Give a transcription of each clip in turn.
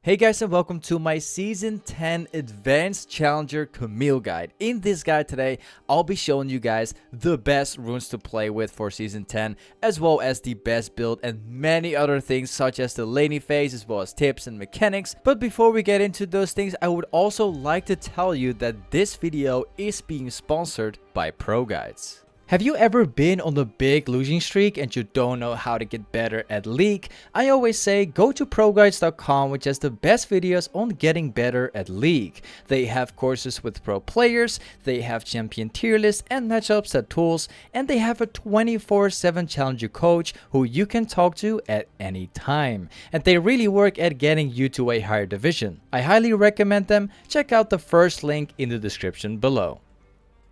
Hey guys, and welcome to my Season 10 Advanced Challenger Camille guide. In this guide today, I'll be showing you guys the best runes to play with for Season 10, as well as the best build and many other things such as the laning phase, as well as tips and mechanics. But before we get into those things, I would also like to tell you that this video is being sponsored by Pro Guides. Have you ever been on a big losing streak and you don't know how to get better at League? I always say go to ProGuides.com, which has the best videos on getting better at League. They have courses with pro players, they have champion tier lists and matchup set tools, and they have a 24/7 challenger coach who you can talk to at any time. And they really work at getting you to a higher division. I highly recommend them. Check out the first link in the description below.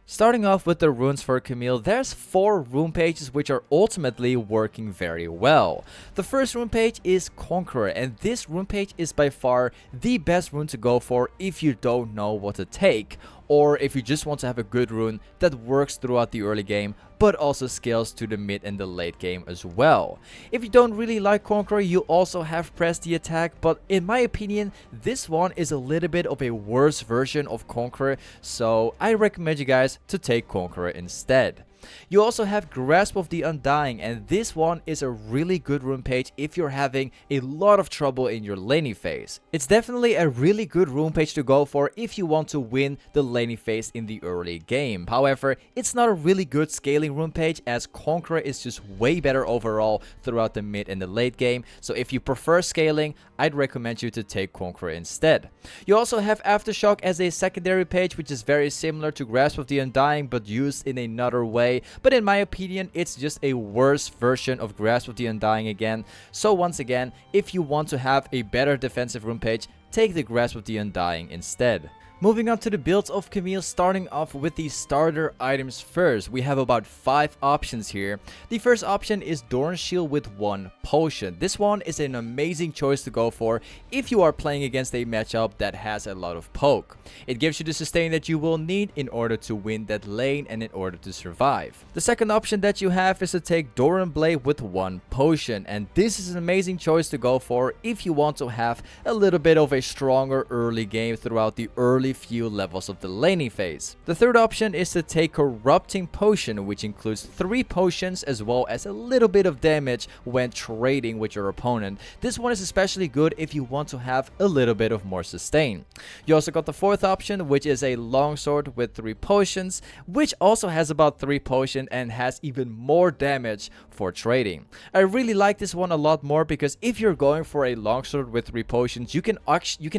Starting off with the runes for Camille, there's 4 rune pages which are ultimately working very well. The first rune page is Conqueror, and this rune page is by far the best rune to go for if you don't know what to take, or if you just want to have a good rune that works throughout the early game but also scales to the mid and the late game as well. If you don't really like Conqueror, you also have Press the Attack, but in my opinion, this one is a little bit of a worse version of Conqueror, so I recommend you guys to take Conqueror instead. You also have Grasp of the Undying, and this one is a really good rune page if you're having a lot of trouble in your laning phase. It's definitely a really good rune page to go for if you want to win the laning phase in the early game. However, it's not a really good scaling rune page, as Conqueror is just way better overall throughout the mid and the late game. So if you prefer scaling, I'd recommend you to take Conqueror instead. You also have Aftershock as a secondary page, which is very similar to Grasp of the Undying but used in another way. But in my opinion, it's just a worse version of Grasp of the Undying again. So once again, if you want to have a better defensive rune page, take the Grasp of the Undying instead. Moving on to the builds of Camille, starting off with the starter items first. We have about 5 options here. The first option is Doran Shield with 1 potion. This one is an amazing choice to go for if you are playing against a matchup that has a lot of poke. It gives you the sustain that you will need in order to win that lane and in order to survive. The second option that you have is to take Doran Blade with 1 potion, and this is an amazing choice to go for if you want to have a little bit of a stronger early game throughout the early few levels of the laning phase. The third option is to take Corrupting Potion, which includes 3 potions as well as a little bit of damage when trading with your opponent. This one is especially good if you want to have a little bit of more sustain. You also got the fourth option, which is a Longsword with 3 potions, which also has about 3 potions and has even more damage for trading. I really like this one a lot more because if you're going for a Longsword with 3 potions, you can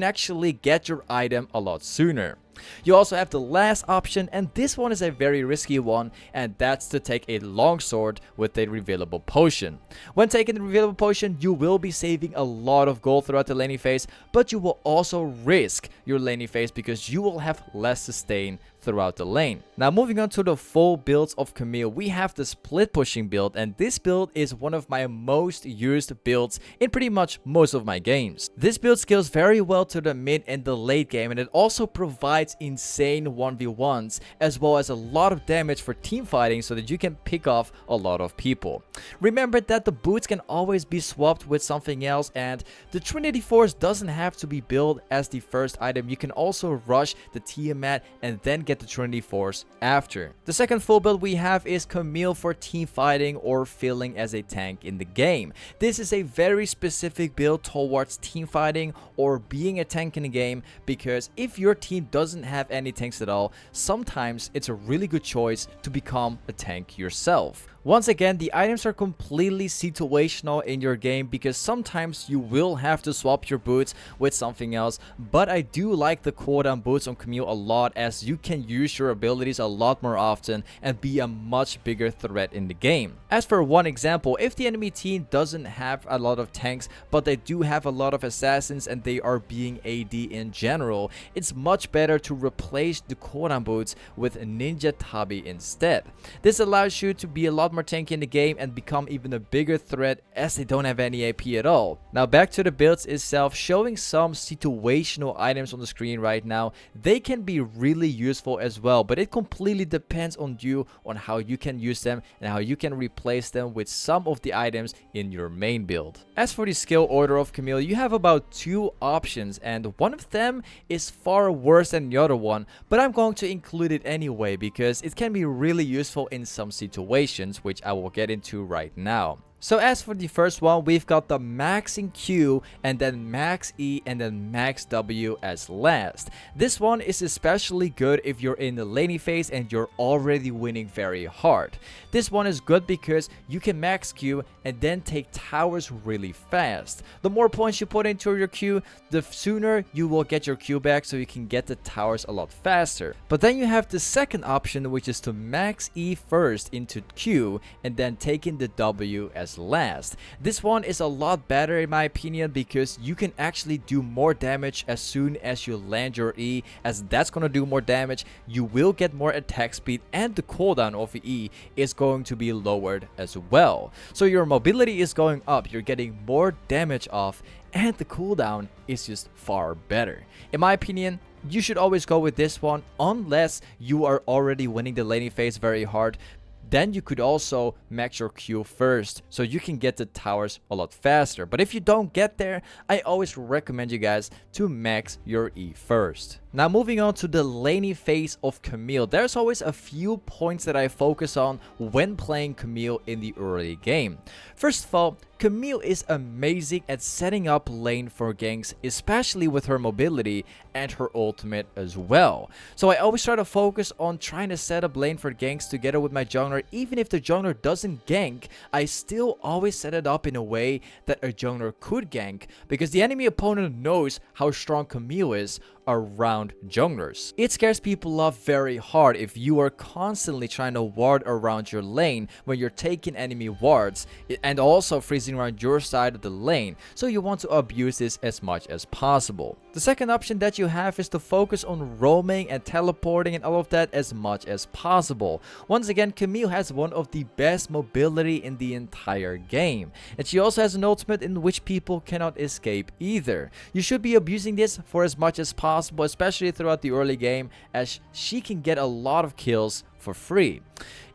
actually get your item a lot sooner. You also have the last option, and this one is a very risky one, and that's to take a longsword with a revealable potion. When taking the revealable potion, you will be saving a lot of gold throughout the laning phase, but you will also risk your laning phase because you will have less sustain throughout the lane. Now moving on to the full builds of Camille, we have the split pushing build, and this build is one of my most used builds in pretty much most of my games. This build scales very well to the mid and the late game, and it also provides insane 1v1s as well as a lot of damage for team fighting so that you can pick off a lot of people. Remember that the boots can always be swapped with something else, and the Trinity Force doesn't have to be built as the first item. You can also rush the Tiamat and then get the Trinity Force after. The second full build we have is Camille for team fighting or filling as a tank in the game. This is a very specific build towards team fighting or being a tank in the game, because if your team doesn't have any tanks at all, sometimes it's a really good choice to become a tank yourself. Once again, the items are completely situational in your game because sometimes you will have to swap your boots with something else, but I do like the cooldown boots on Camille a lot, as you can use your abilities a lot more often and be a much bigger threat in the game. As for one example, if the enemy team doesn't have a lot of tanks but they do have a lot of assassins and they are being AD in general, it's much better to replace the cooldown boots with Ninja Tabi instead. This allows you to be a lot lot more tanky in the game and become even a bigger threat as they don't have any AP at all. Now back to the builds itself, showing some situational items on the screen right now. They can be really useful as well, but it completely depends on you on how you can use them and how you can replace them with some of the items in your main build. As for the skill order of Camille, you have about 2 options, and one of them is far worse than the other one, but I'm going to include it anyway because it can be really useful in some situations, which I will get into right now. So as for the first one, we've got the maxing Q and then max E and then max W as last. This one is especially good if you're in the laning phase and you're already winning very hard. This one is good because you can max Q and then take towers really fast. The more points you put into your Q, the sooner you will get your Q back, so you can get the towers a lot faster. But then you have the second option, which is to max E first into Q and then taking the W as last. This one is a lot better in my opinion because you can actually do more damage as soon as you land your E, as that's gonna do more damage. You will get more attack speed and the cooldown of the E is going to be lowered as well. So your mobility is going up, you're getting more damage off, and the cooldown is just far better. In my opinion, you should always go with this one unless you are already winning the laning phase very hard. Then you could also max your Q first so you can get the towers a lot faster. But if you don't get there, I always recommend you guys to max your E first. Now moving on to the laning phase of Camille, there's always a few points that I focus on when playing Camille in the early game. First of all, Camille is amazing at setting up lane for ganks, especially with her mobility and her ultimate as well. So I always try to focus on trying to set up lane for ganks together with my jungler. Even if the jungler doesn't gank, I still always set it up in a way that a jungler could gank, because the enemy opponent knows how strong Camille is around junglers. It scares people off very hard if you are constantly trying to ward around your lane when you're taking enemy wards and also freezing around your side of the lane, so you want to abuse this as much as possible. The second option that you have is to focus on roaming and teleporting and all of that as much as possible. Once again, Camille has one of the best mobility in the entire game, and she also has an ultimate in which people cannot escape either. You should be abusing this for as much as possible, especially throughout the early game, as she can get a lot of kills for free.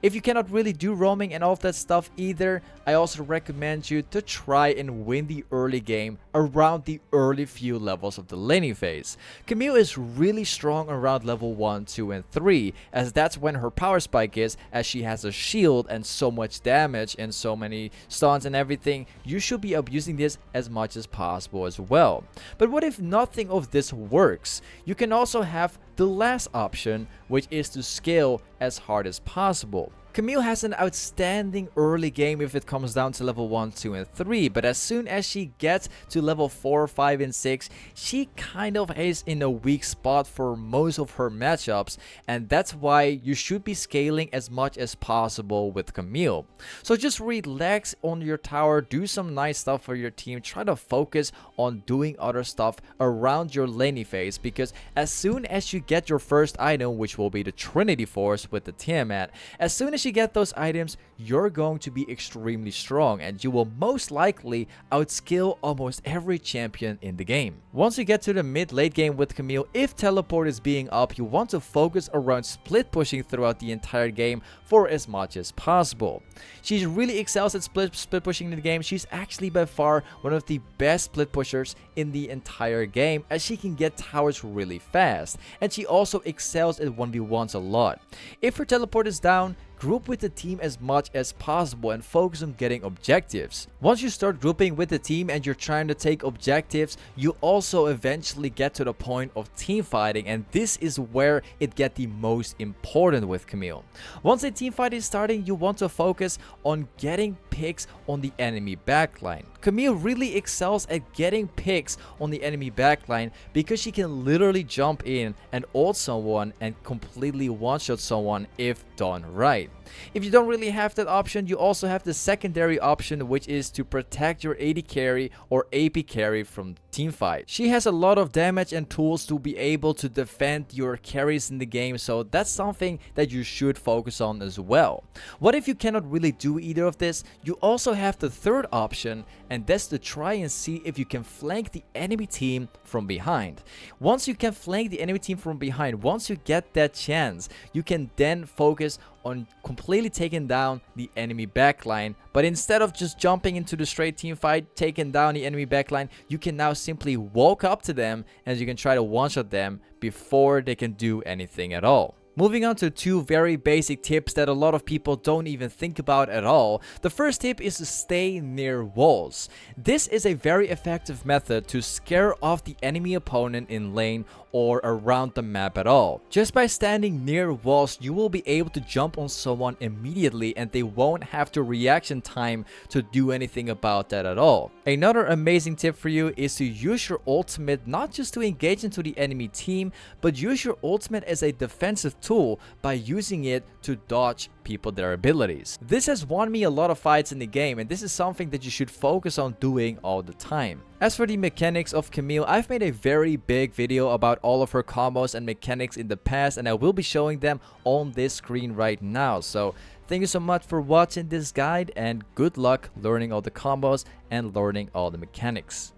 If you cannot really do roaming and all of that stuff either, I also recommend you to try and win the early game around the early few levels of the laning phase. Camille is really strong around level 1, 2, and 3, as that's when her power spike is, as she has a shield and so much damage and so many stuns and everything. You should be abusing this as much as possible as well. But what if nothing of this works? You can also have the last option, which is to scale as hard as possible. Camille has an outstanding early game if it comes down to level 1, 2, and 3, but as soon as she gets to level 4, 5, and 6, she kind of is in a weak spot for most of her matchups, and that's why you should be scaling as much as possible with Camille. So just relax on your tower, do some nice stuff for your team, try to focus on doing other stuff around your laning phase, because as soon as you get your first item, which will be the Trinity Force with the Tiamat, as soon as you get those items, you're going to be extremely strong and you will most likely outskill almost every champion in the game. Once you get to the mid-late game with Camille, if teleport is being up, you want to focus around split pushing throughout the entire game for as much as possible. She really excels at split pushing in the game. She's actually by far one of the best split pushers in the entire game, as she can get towers really fast, and she also excels at 1v1s a lot. If her teleport is down, group with the team as much as possible and focus on getting objectives. Once you start grouping with the team and you're trying to take objectives, you also eventually get to the point of team fighting, and this is where it gets the most important with Camille. Once a team fight is starting, you want to focus on getting picks on the enemy backline. Camille really excels at getting picks on the enemy backline because she can literally jump in and ult someone and completely one-shot someone if done right. If you don't really have that option, you also have the secondary option, which is to protect your AD carry or AP carry from teamfight. She has a lot of damage and tools to be able to defend your carries in the game, so that's something that you should focus on as well. What if you cannot really do either of this? You also have the third option, and that's to try and see if you can flank the enemy team from behind. Once you can flank the enemy team from behind, once you get that chance, you can then focus on completely taking down the enemy backline. But instead of just jumping into the straight team fight, taking down the enemy backline, you can now simply walk up to them and you can try to one-shot them before they can do anything at all. Moving on to two very basic tips that a lot of people don't even think about at all. The first tip is to stay near walls. This is a very effective method to scare off the enemy opponent in lane or around the map at all. Just by standing near walls, you will be able to jump on someone immediately and they won't have the reaction time to do anything about that at all. Another amazing tip for you is to use your ultimate not just to engage into the enemy team, but use your ultimate as a defensive tool by using it to dodge people their abilities. This has won me a lot of fights in the game, and this is something that you should focus on doing all the time. As for the mechanics of Camille, I've made a very big video about all of her combos and mechanics in the past, and I will be showing them on this screen right now. So thank you so much for watching this guide, and good luck learning all the combos and learning all the mechanics.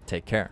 Take care.